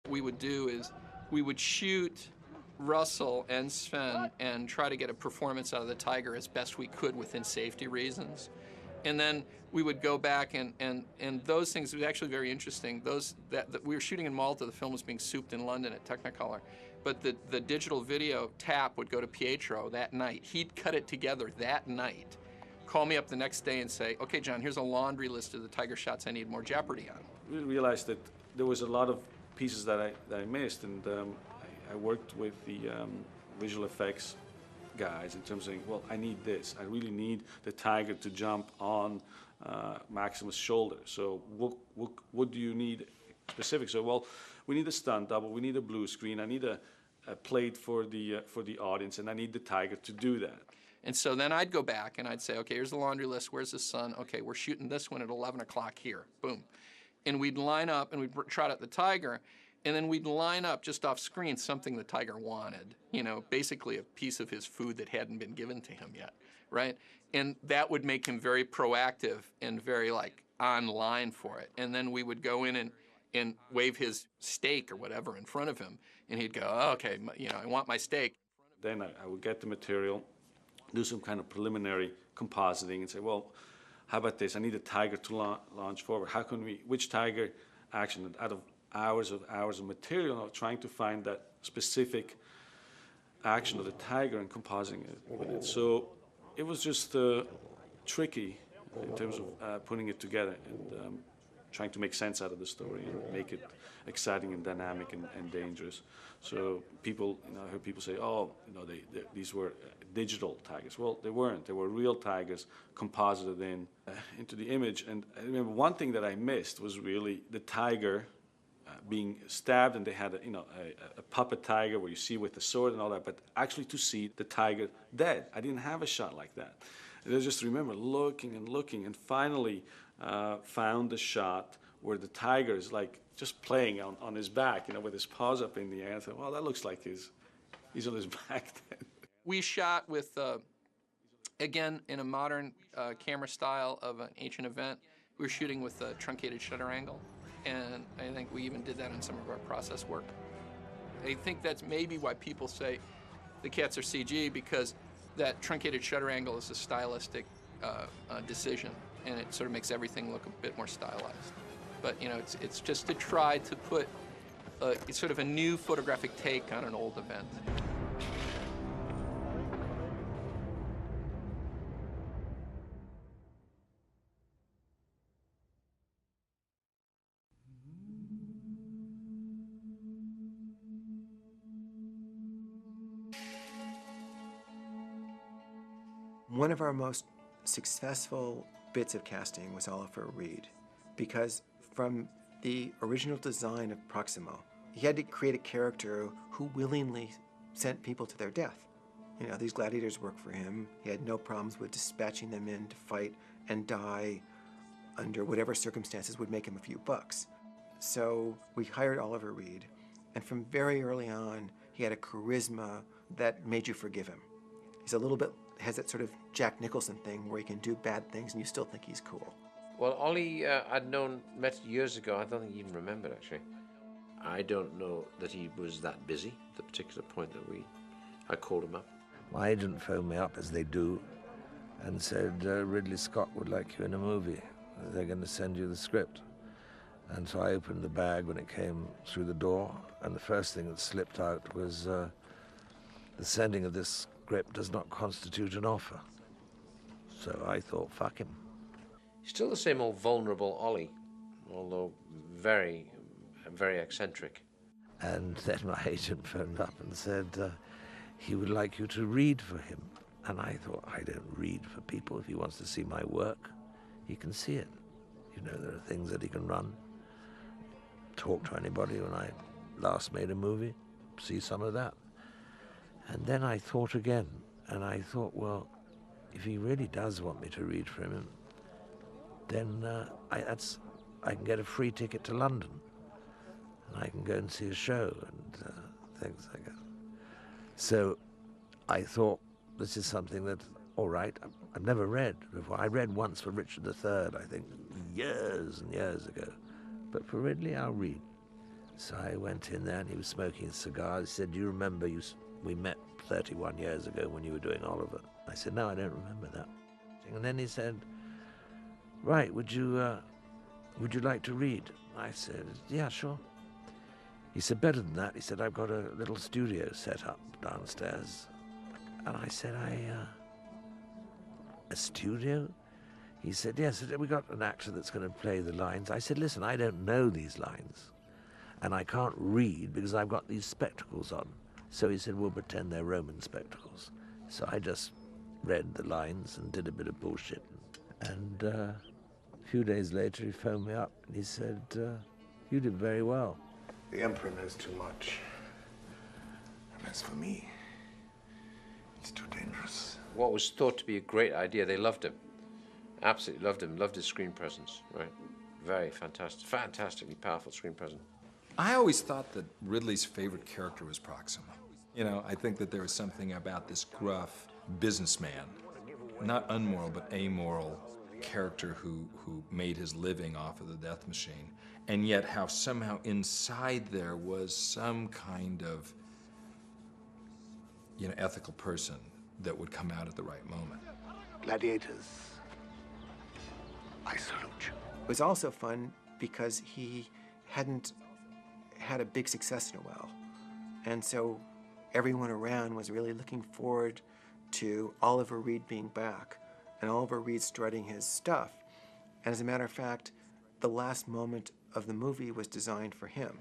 we would do is we would shoot Russell and Sven and try to get a performance out of the tiger as best we could within safety reasons. And then we would go back and those things, it was actually very interesting. Those that we were shooting in Malta, the film was being souped in London at Technicolor. But the digital video tap would go to Pietro that night. He'd cut it together that night, call me up the next day and say, okay, John, here's a laundry list of the tiger shots I need more Jeopardy on. We realized that there was a lot of pieces that I missed, and I worked with the visual effects guys in terms of saying, well, I need this. I really need the tiger to jump on Maximus' shoulder. So what do you need specific? So, well, we need a stunt double, we need a blue screen, I need a plate for the audience, and I need the tiger to do that. And so then I'd go back and I'd say, okay, here's the laundry list, where's the sun? Okay, we're shooting this one at 11 o'clock here, boom. And we'd line up and we'd trot out the tiger, and then we'd line up just off screen something the tiger wanted, you know, basically a piece of his food that hadn't been given to him yet, right? And that would make him very proactive and very like online for it. And then we would go in and wave his steak or whatever in front of him, and he'd go, oh, okay, you know, I want my steak. Then I would get the material, do some kind of preliminary compositing and say, well, how about this? I need a tiger to launch forward. How can we, which tiger action out of hours of material of trying to find that specific action of the tiger and compositing it with it. So it was just tricky in terms of putting it together and trying to make sense out of the story and make it exciting and dynamic and dangerous. So people, you know, I heard people say, oh, you know, these were digital tigers. Well, they weren't. They were real tigers composited into the image. And I remember one thing that I missed was really the tiger being stabbed, and they had a puppet tiger where you see with the sword and all that, but actually to see the tiger dead. I didn't have a shot like that. And I just remember looking and looking, and finally found the shot where the tiger is like just playing on his back, you know, with his paws up in the air. I thought, well, that looks like he's on his back then. We shot with, again, in a modern camera style of an ancient event. We were shooting with a truncated shutter angle, and I think we even did that in some of our process work. I think that's maybe why people say the cats are CG, because that truncated shutter angle is a stylistic decision, and it sort of makes everything look a bit more stylized. But you know, it's just to try to put sort of a new photographic take on an old event. One of our most successful bits of casting was Oliver Reed, because from the original design of Proximo, he had to create a character who willingly sent people to their death. You know, these gladiators worked for him. He had no problems with dispatching them in to fight and die under whatever circumstances would make him a few bucks. So we hired Oliver Reed, and from very early on, he had a charisma that made you forgive him. He's a little bit, has that sort of Jack Nicholson thing where he can do bad things and you still think he's cool. Well, Ollie, I'd met years ago. I don't think he even remembered, actually. I don't know that he was that busy at the particular point that I called him up. My agent phoned me up, as they do, and said, Ridley Scott would like you in a movie. They're going to send you the script. And so I opened the bag when it came through the door, and the first thing that slipped out was the sending of this script does not constitute an offer. So I thought, fuck him. Still the same old vulnerable Ollie, although very, very eccentric. And then my agent phoned up and said he would like you to read for him. And I thought, I don't read for people. If he wants to see my work, he can see it. You know, there are things that he can run, talk to anybody. When I last made a movie, see some of that. And then I thought again, and I thought, well, if he really does want me to read for him, then I can get a free ticket to London, and I can go and see a show and things like that. So I thought, this is something that, all right, I've never read before. I read once for Richard III, I think, years and years ago. But for Ridley, I'll read. So I went in there and he was smoking a cigar. He said, "Do you remember we met 31 years ago when you were doing Oliver?" I said, "No, I don't remember that." And then he said, "Right, would you like to read?" I said, "Yeah, sure." He said, "Better than that." He said, "I've got a little studio set up downstairs." And I said, a studio? He said, "Yes, we got an actor that's going to play the lines." I said, "Listen, I don't know these lines, and I can't read because I've got these spectacles on." So he said, "We'll pretend they're Roman spectacles." So I just read the lines and did a bit of bullshit. And a few days later, he phoned me up and he said, "You did very well." The Emperor knows too much. And as for me, it's too dangerous. What was thought to be a great idea, they loved him. Absolutely loved him, loved his screen presence, right? Very fantastic, fantastically powerful screen presence. I always thought that Ridley's favorite character was Proxima. You know, I think that there was something about this gruff businessman, not unmoral, but amoral character who made his living off of the death machine, and yet how somehow inside there was some kind of, you know, ethical person that would come out at the right moment. Gladiators, I salute you. It was also fun because he hadn't had a big success in a while. And so everyone around was really looking forward to Oliver Reed being back and Oliver Reed strutting his stuff. And as a matter of fact, the last moment of the movie was designed for him.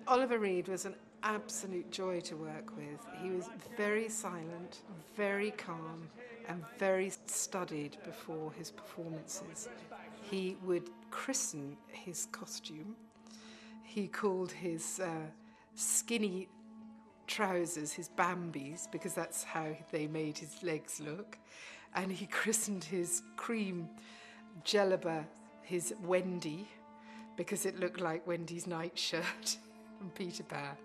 Oliver Reed was an absolute joy to work with. He was very silent, very calm, and very studied before his performances. He would christen his costume. He called his skinny trousers his Bambis, because that's how they made his legs look. And he christened his cream jellaba his Wendy, because it looked like Wendy's nightshirt from Peter Pan.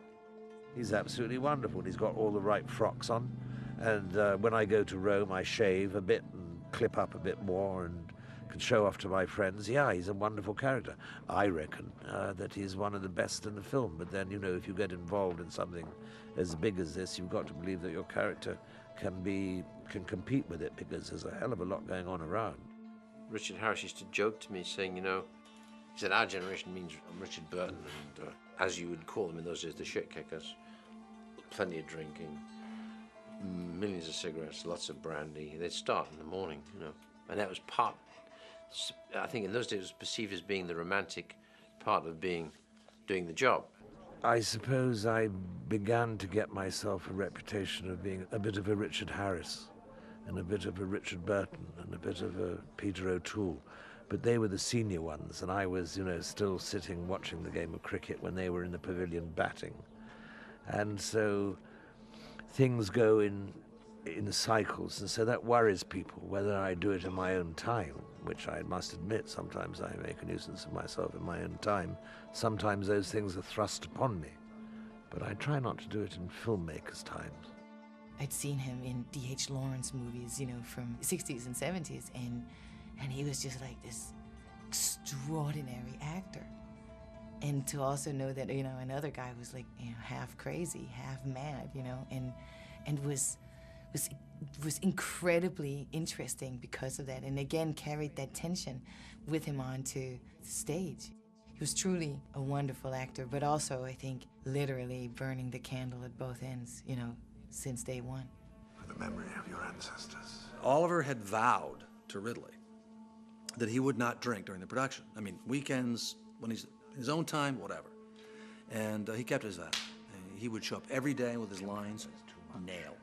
He's absolutely wonderful. He's got all the right frocks on. And when I go to Rome, I shave a bit and clip up a bit more and can show off to my friends. Yeah, he's a wonderful character. I reckon that he's one of the best in the film. But then, you know, if you get involved in something as big as this, you've got to believe that your character can compete with it, because there's a hell of a lot going on around. Richard Harris used to joke to me saying, you know, he said, our generation means Richard Burton and, as you would call them in those days, the shit kickers. Plenty of drinking, millions of cigarettes, lots of brandy. They'd start in the morning, you know, and that was part, I think in those days it was perceived as being the romantic part of doing the job. I suppose I began to get myself a reputation of being a bit of a Richard Harris and a bit of a Richard Burton and a bit of a Peter O'Toole. But they were the senior ones, and I was, you know, still sitting watching the game of cricket when they were in the pavilion batting. And so things go in cycles, and so that worries people, whether I do it in my own time, which I must admit, sometimes I make a nuisance of myself in my own time. Sometimes those things are thrust upon me, but I try not to do it in filmmakers' times. I'd seen him in D.H. Lawrence movies, you know, from the 60s and 70s, and he was just like this extraordinary actor. And to also know that, you know, another guy was like, you know, half crazy, half mad, you know, and was incredibly interesting because of that, and again carried that tension with him onto the stage. He was truly a wonderful actor, but also, I think, literally burning the candle at both ends, you know, since day one. For the memory of your ancestors. Oliver had vowed to Ridley that he would not drink during the production. I mean, weekends, when he's in his own time, whatever. And he kept his vow. He would show up every day with his lines nailed.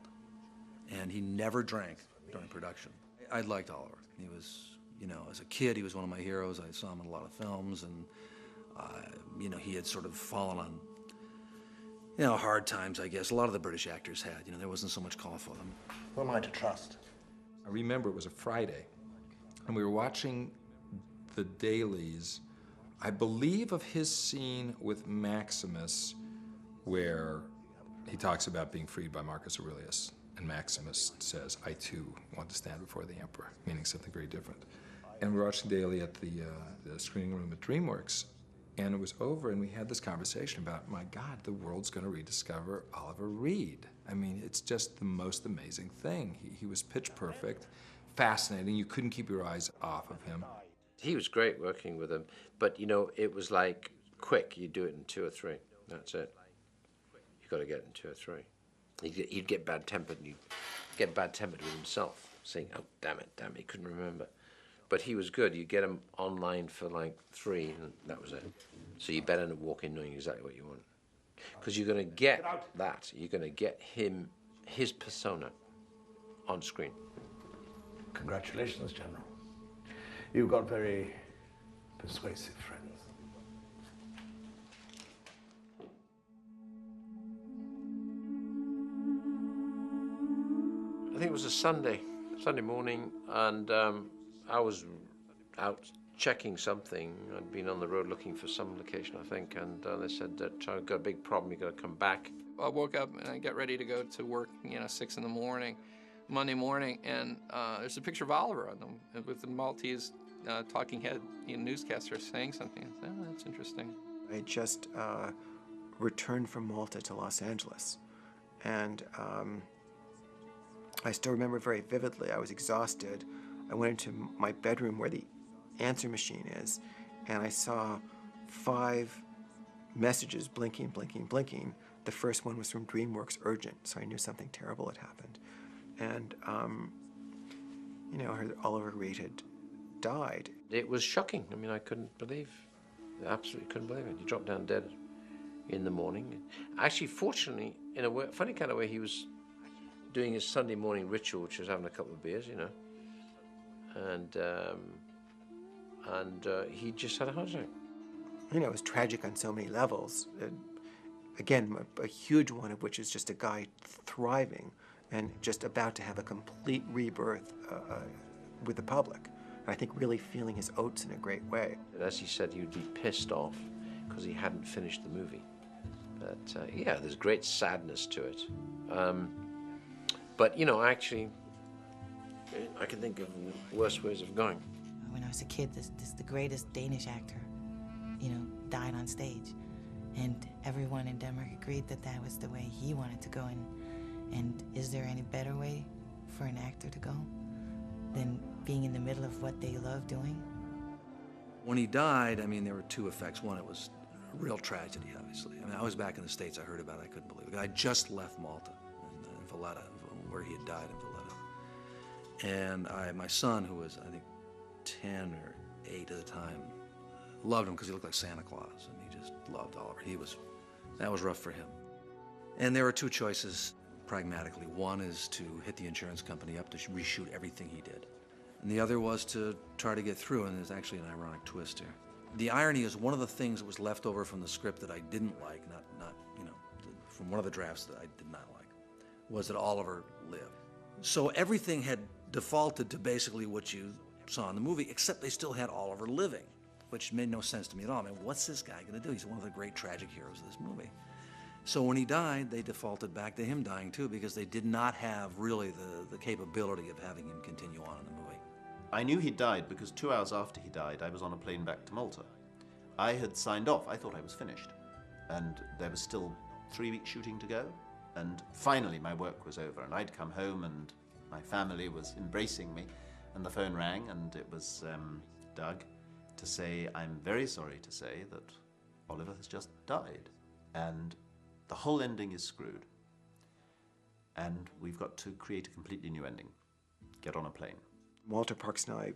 And he never drank during production. I liked Oliver. He was, you know, as a kid, he was one of my heroes. I saw him in a lot of films, and, you know, he had sort of fallen on, you know, hard times, I guess. A lot of the British actors had. You know, there wasn't so much call for them. Who am I to trust? I remember it was a Friday, and we were watching the dailies, I believe, of his scene with Maximus, where he talks about being freed by Marcus Aurelius. And Maximus says, I too want to stand before the emperor, meaning something very different. And we're watching daily at the screening room at DreamWorks. And it was over, and we had this conversation about, my God, the world's going to rediscover Oliver Reed. I mean, it's just the most amazing thing. He was pitch perfect, fascinating. You couldn't keep your eyes off of him. He was great working with him, but, you know, it was like quick. You do it in 2 or 3. That's it. You got to get it in 2 or 3. He'd get bad-tempered, and he'd get bad-tempered with himself, saying, oh, damn it, he couldn't remember. But he was good. You get him online for like 3, and that was it. So you better walk in knowing exactly what you want. Because you're going to get that. You're going to get him, his persona, on screen. Congratulations, General. You've got very persuasive friends. I think it was a Sunday morning, and I was out checking something. I'd been on the road looking for some location, I think, and they said that I've got a big problem, you got to come back. I woke up and I got ready to go to work, 6 in the morning, Monday morning, and there's a picture of Oliver on them with the Maltese talking head newscaster saying something. I said, oh, that's interesting. I just returned from Malta to Los Angeles, and I still remember very vividly. I was exhausted. I went into my bedroom where the answer machine is, and I saw 5 messages blinking, blinking, blinking. The first one was from DreamWorks Urgent, so I knew something terrible had happened. And, I heard that Oliver Reed had died. It was shocking. I mean, I absolutely couldn't believe it. He dropped down dead in the morning. Actually, fortunately, in a way, funny kind of way, he was doing his Sunday morning ritual, which was having a couple of beers, and he just had a heart attack. It was tragic on so many levels. Again, a huge one of which is just a guy thriving and just about to have a complete rebirth with the public. And I think really feeling his oats in a great way. As he said, he would be pissed off because he hadn't finished the movie. But there's great sadness to it. But, actually, I can think of worse ways of going. When I was a kid, the greatest Danish actor, died on stage. And everyone in Denmark agreed that that was the way he wanted to go. And is there any better way for an actor to go than being in the middle of what they love doing? When he died, there were 2 effects. One, it was a real tragedy, obviously. I was back in the States. I heard about it. I couldn't believe it. I just left Malta, in Valletta, where he had died in Valletta. And my son, who was, I think, 10 or 8 at the time, loved him because he looked like Santa Claus, and he just loved Oliver. That was rough for him. And there were 2 choices, pragmatically. One is to hit the insurance company up to reshoot everything he did. And the other was to try to get through, and there's actually an ironic twist here. The irony is one of the things that was left over from the script that I didn't like, not from one of the drafts that I did not like, was that Oliver lived. So everything had defaulted to basically what you saw in the movie, except they still had Oliver living, which made no sense to me at all. What's this guy going to do? He's one of the great tragic heroes of this movie. So when he died, they defaulted back to him dying too, because they did not have really the capability of having him continue on in the movie. I knew he died because 2 hours after he died, I was on a plane back to Malta. I had signed off. I thought I was finished. And there was still 3 weeks shooting to go. And finally my work was over, and I'd come home and my family was embracing me, and the phone rang, and it was Doug, to say, I'm very sorry to say that Oliver has just died, and the whole ending is screwed. And we've got to create a completely new ending. Get on a plane. Walter Parks and I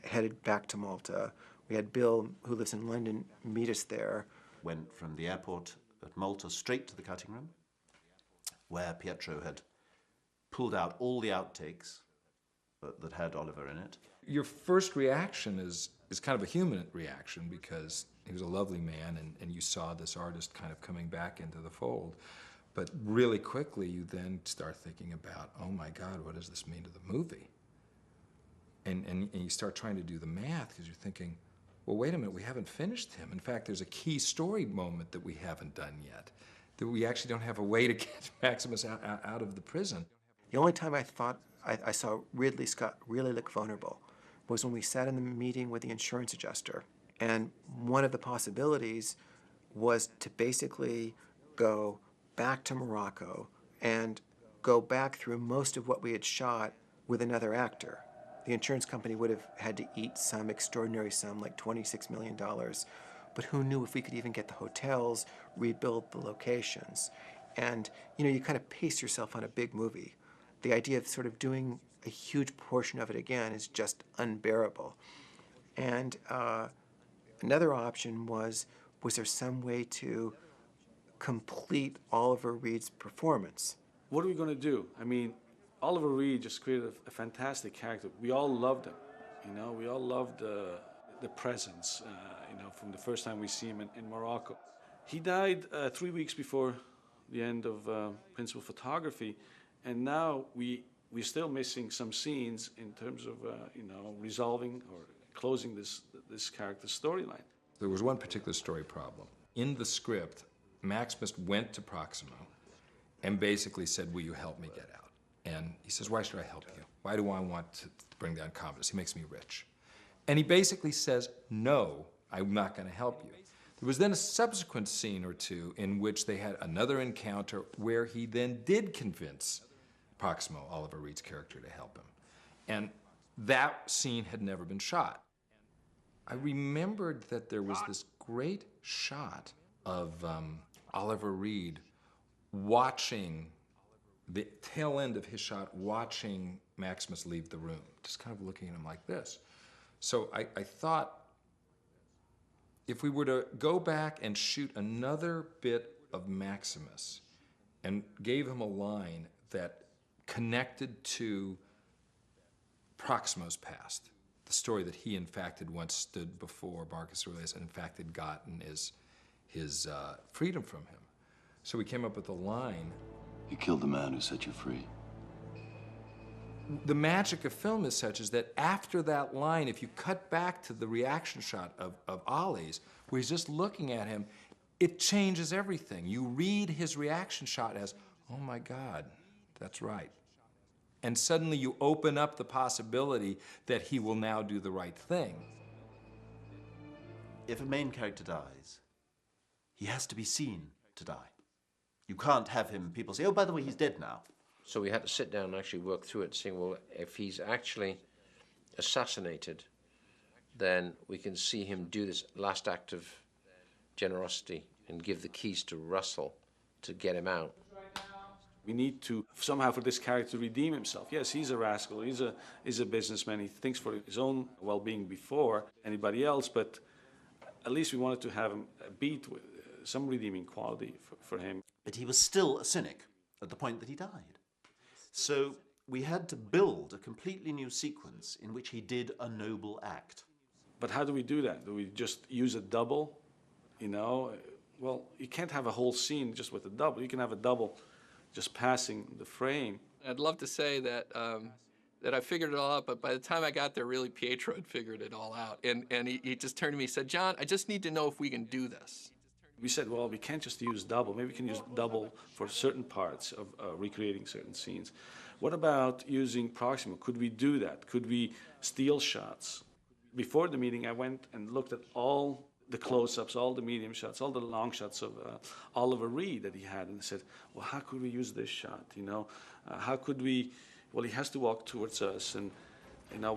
headed back to Malta. We had Bill, who lives in London, meet us there. Went from the airport at Malta straight to the cutting room, where Pietro had pulled out all the outtakes that had Oliver in it. Your first reaction is kind of a human reaction, because he was a lovely man, and you saw this artist kind of coming back into the fold. But really quickly, you then start thinking about, oh my God, what does this mean to the movie? And you start trying to do the math, because you're thinking, well, wait a minute, we haven't finished him. In fact, there's a key story moment that we haven't done yet, that we actually don't have a way to get Maximus out of the prison. The only time I thought I saw Ridley Scott really look vulnerable was when we sat in the meeting with the insurance adjuster, And one of the possibilities was to basically go back to Morocco and go back through most of what we had shot with another actor. The insurance company would have had to eat some extraordinary sum, like $26 million. But who knew if we could even get the hotels, rebuild the locations. And, you kind of pace yourself on a big movie. The idea of sort of doing a huge portion of it again is just unbearable. And another option was there some way to complete Oliver Reed's performance? What are we going to do? I mean, Oliver Reed just created a fantastic character. We all loved him, we all loved the presence, from the first time we see him in Morocco. He died 3 weeks before the end of principal photography, and now we're still missing some scenes in terms of, resolving or closing this character's storyline. There was one particular story problem. In the script, Maximus went to Proximo and basically said, will you help me get out? And he says, why should I help you? Why do I want to bring down confidence? He makes me rich. And he basically says, no, I'm not going to help you. There was then a subsequent scene or two in which they had another encounter where he then did convince Proximo, Oliver Reed's character, to help him. And that scene had never been shot. I remembered that there was this great shot of Oliver Reed watching, the tail end of his shot, watching Maximus leave the room, just kind of looking at him like this. So I thought, if we were to go back and shoot another bit of Maximus and gave him a line that connected to Proximo's past, the story that he in fact had once stood before Marcus Aurelius and in fact had gotten his freedom from him. So we came up with a line. You killed the man who set you free. The magic of film is such is that after that line, if you cut back to the reaction shot of Ollie's, where he's just looking at him, it changes everything. You read his reaction shot as, oh my God, that's right. And suddenly you open up the possibility that he will now do the right thing. If a main character dies, he has to be seen to die. You can't have him, people say, oh, by the way, he's dead now. So we had to sit down and actually work through it, saying, well, if he's actually assassinated, then we can see him do this last act of generosity and give the keys to Russell to get him out. We need to somehow for this character to redeem himself. Yes, he's a rascal, he's a businessman, he thinks for his own well-being before anybody else, but at least we wanted to have him beat with some redeeming quality for him. But he was still a cynic at the point that he died. So we had to build a completely new sequence in which he did a noble act. But how do we do that? Do we just use a double? Well, you can't have a whole scene just with a double. You can have a double just passing the frame. I'd love to say that that I figured it all out, but by the time I got there, really, Pietro had figured it all out. And he just turned to me and said, John, I just need to know if we can do this. We said, well, we can't just use double. Maybe we can use double for certain parts of recreating certain scenes. What about using Proximo? Could we do that? Could we steal shots? Before the meeting, I went and looked at all the close-ups, all the medium shots, all the long shots of Oliver Reed that he had, and I said, well, how could we use this shot? How could we? Well, he has to walk towards us, and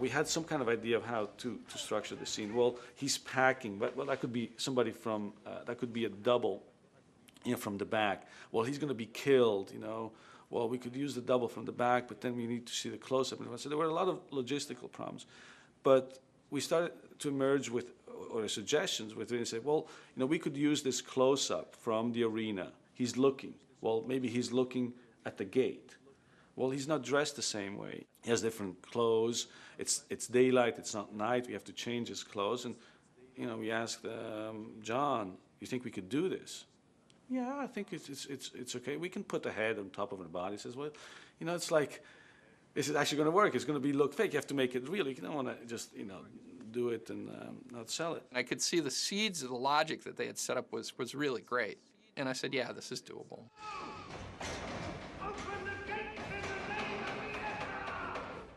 we had some kind of idea of how to structure the scene. Well, he's packing, but well, that could be somebody from, that could be a double, from the back. Well, he's going to be killed, Well, we could use the double from the back, but then we need to see the close-up. So there were a lot of logistical problems. But we started to emerge with, or suggestions with, and say, well, we could use this close-up from the arena. He's looking. Well, maybe he's looking at the gate. Well, he's not dressed the same way. He has different clothes. It's daylight, it's not night. We have to change his clothes. And, we asked John, you think we could do this? Yeah, I think it's okay. We can put the head on top of the body. He says, well, it's like, this is actually going to work. It's going to look fake. You have to make it real. You don't want to just, do it and not sell it. I could see the seeds of the logic that they had set up was really great. And I said, yeah, this is doable.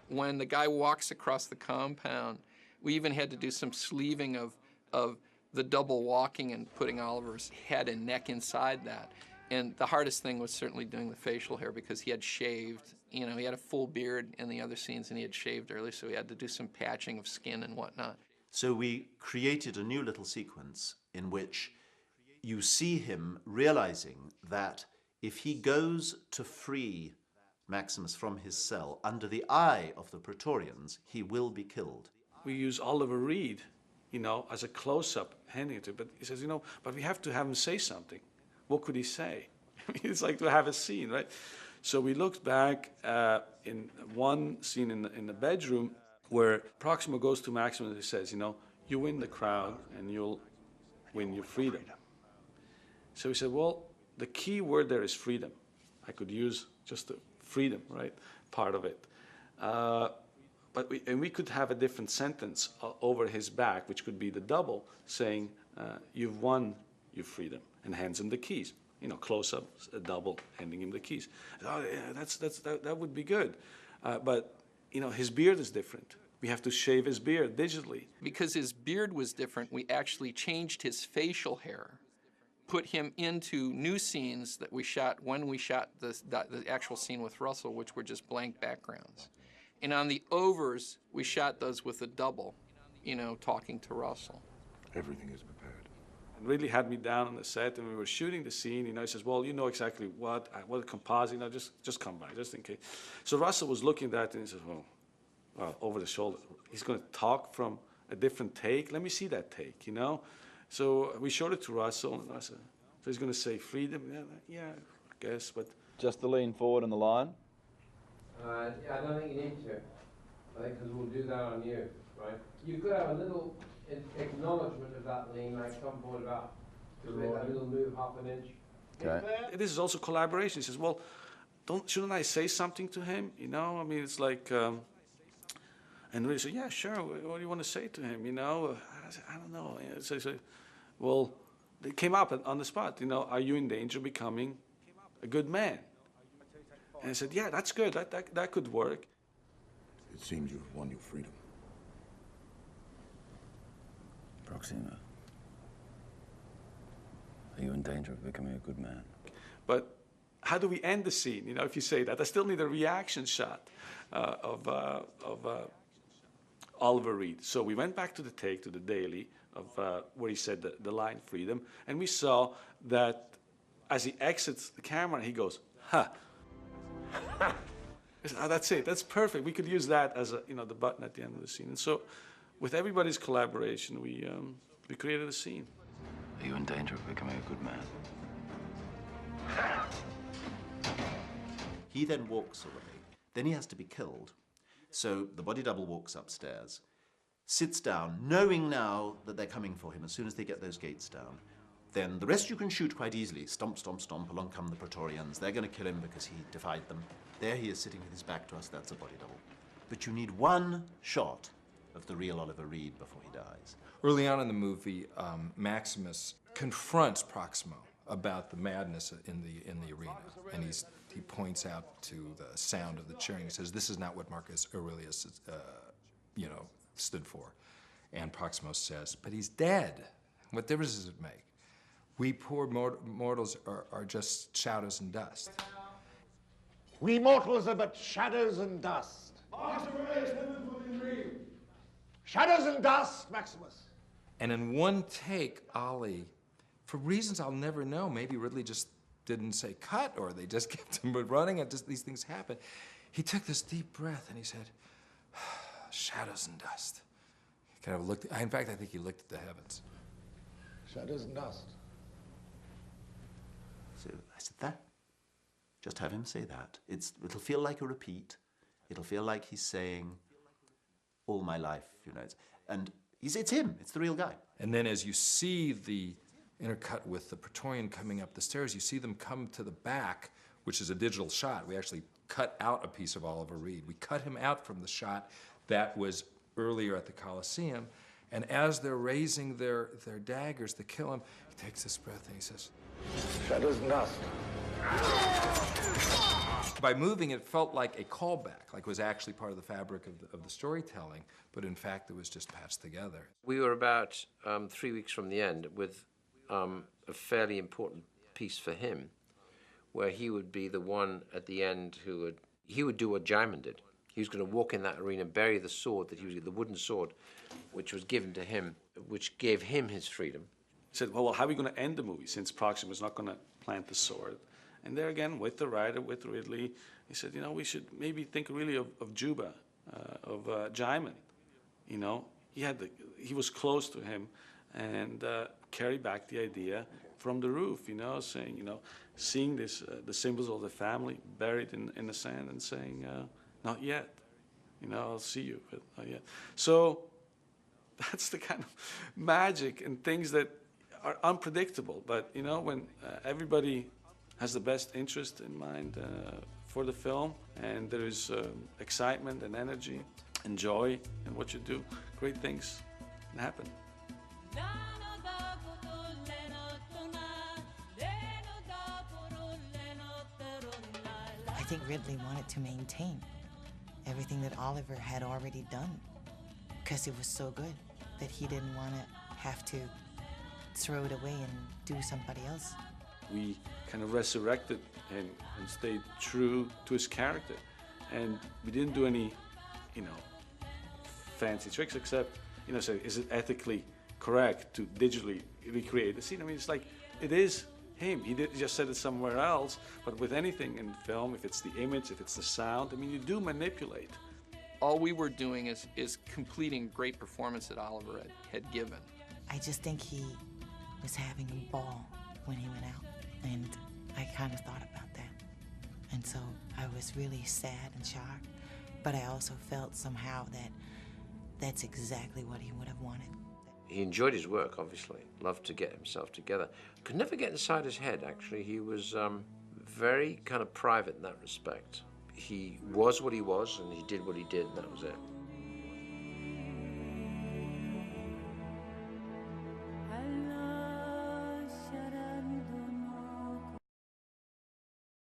When the guy walks across the compound, we even had to do some sleeving of of the double walking and putting Oliver's head and neck inside that. And the hardest thing was certainly doing the facial hair because he had shaved. You know, he had a full beard in the other scenes and he had shaved early, so he had to do some patching of skin and whatnot. So we created a new little sequence in which you see him realizing that if he goes to free Maximus from his cell under the eye of the Praetorians, he will be killed. We use Oliver Reed, you know, as a close-up handing it to him. But he says, you know, but we have to have him say something. What could he say? I mean, it's like to have a scene, right? So we looked back in one scene in the bedroom where Proximo goes to Maximus and he says, you know, you win the crowd and you'll win your freedom. So he said, well, the key word there is freedom. I could use just the freedom, right, part of it. But we could have a different sentence over his back, which could be the double, saying, you've won your freedom, and hands him the keys. You know, close up, a double, handing him the keys. Oh, yeah, that would be good. But, you know, his beard is different. We have to shave his beard digitally. Because his beard was different, we actually changed his facial hair, put him into new scenes that we shot when we shot the actual scene with Russell, which were just blank backgrounds. And on the overs, we shot those with a double, you know, talking to Russell. Everything is prepared. And really had me down on the set, and we were shooting the scene. You know, he says, "Well, you know exactly what composite. You know, just come by, just in case." So Russell was looking at that, and he says, "Well, over the shoulder. He's going to talk from a different take. Let me see that take." You know, so we showed it to Russell, and Russell, so he's going to say freedom. Yeah, I guess, but just to lean forward on the line. Yeah, I don't think you need to. I think because we'll do that on you, right? You could have a little acknowledgement of that lean, like come forward about to make that little move half an inch. Okay. This is also collaboration. He says, "Well, shouldn't I say something to him? You know, I mean, it's like." And we said, "Yeah, sure. What do you want to say to him? You know?" I said, "I don't know." So, well, it came up on the spot. You know, are you in danger of becoming a good man? And I said, "Yeah, that's good. That could work." It seems you've won your freedom. Proxima, are you in danger of becoming a good man? But how do we end the scene? You know, if you say that, I still need a reaction shot of Oliver Reed. So we went back to the take, to the daily, of where he said the line "freedom," and we saw that as he exits the camera, he goes, "Ha." That's it. That's perfect. We could use that as the button at the end of the scene. And so, with everybody's collaboration, we created a scene. Are you in danger of becoming a good man? He then walks away. Then he has to be killed. So the body double walks upstairs, sits down, knowing now that they're coming for him as soon as they get those gates down. Then the rest you can shoot quite easily. Stomp, stomp, stomp, along come the Praetorians. They're going to kill him because he defied them. There he is sitting with his back to us. That's a body double. But you need one shot of the real Oliver Reed before he dies. Early on in the movie, Maximus confronts Proximo about the madness in the arena, and he points out to the sound of the cheering. He says, "This is not what Marcus Aurelius, stood for." And Proximo says, "But he's dead. What difference does it make? We poor mortals are just shadows and dust." We mortals are but shadows and dust. Shadows and dust, Maximus. And in one take, Ollie, for reasons I'll never know, maybe Ridley just didn't say cut, or they just kept him running, and just these things happen. He took this deep breath and he said, "Shadows and dust." He kind of looked. In fact, I think he looked at the heavens. Shadows and dust. So I said, that. Just have him say that. It'll feel like a repeat. It'll feel like he's saying, all my life, and it's him. It's the real guy. And then as you see the intercut with the Praetorian coming up the stairs, you see them come to the back, which is a digital shot. We actually cut out a piece of Oliver Reed. We cut him out from the shot that was earlier at the Colosseum. And as they're raising their daggers to kill him, he takes this breath and he says, "Shadows and dust." By moving, it felt like a callback, like it was actually part of the fabric of the storytelling, but in fact it was just patched together. We were about 3 weeks from the end with a fairly important piece for him, where he would be the one at the end who would do what Jaimin did. He was going to walk in that arena, bury the sword the wooden sword, which was given to him, which gave him his freedom. He said, well, how are we going to end the movie since Proxima's not going to plant the sword? And there again, with the writer, with Ridley, he said, we should maybe think really of Juba, of Jaimin. He was close to him, and carry back the idea from the roof, saying, seeing this, the symbols of the family buried in the sand and saying, not yet, I'll see you, but not yet. So that's the kind of magic and things that are unpredictable. But, when everybody has the best interest in mind for the film, and there is excitement and energy and joy in what you do, great things can happen. I think Ridley wanted to maintain everything that Oliver had already done, because it was so good that he didn't want to have to throw it away and do somebody else. We kind of resurrected him and stayed true to his character. And we didn't do any, fancy tricks except, say, is it ethically correct to digitally recreate the scene? I mean, it's like, it is him. He just said it somewhere else, but with anything in film, if it's the image, if it's the sound, I mean, you do manipulate. All we were doing is completing great performance that Oliver had given. I just think he was having a ball when he went out. And I kind of thought about that. And so I was really sad and shocked, but I also felt somehow that that's exactly what he would have wanted. He enjoyed his work, obviously, loved to get himself together. Could never get inside his head, actually. He was very kind of private in that respect. He was what he was, and he did what he did, and that was it.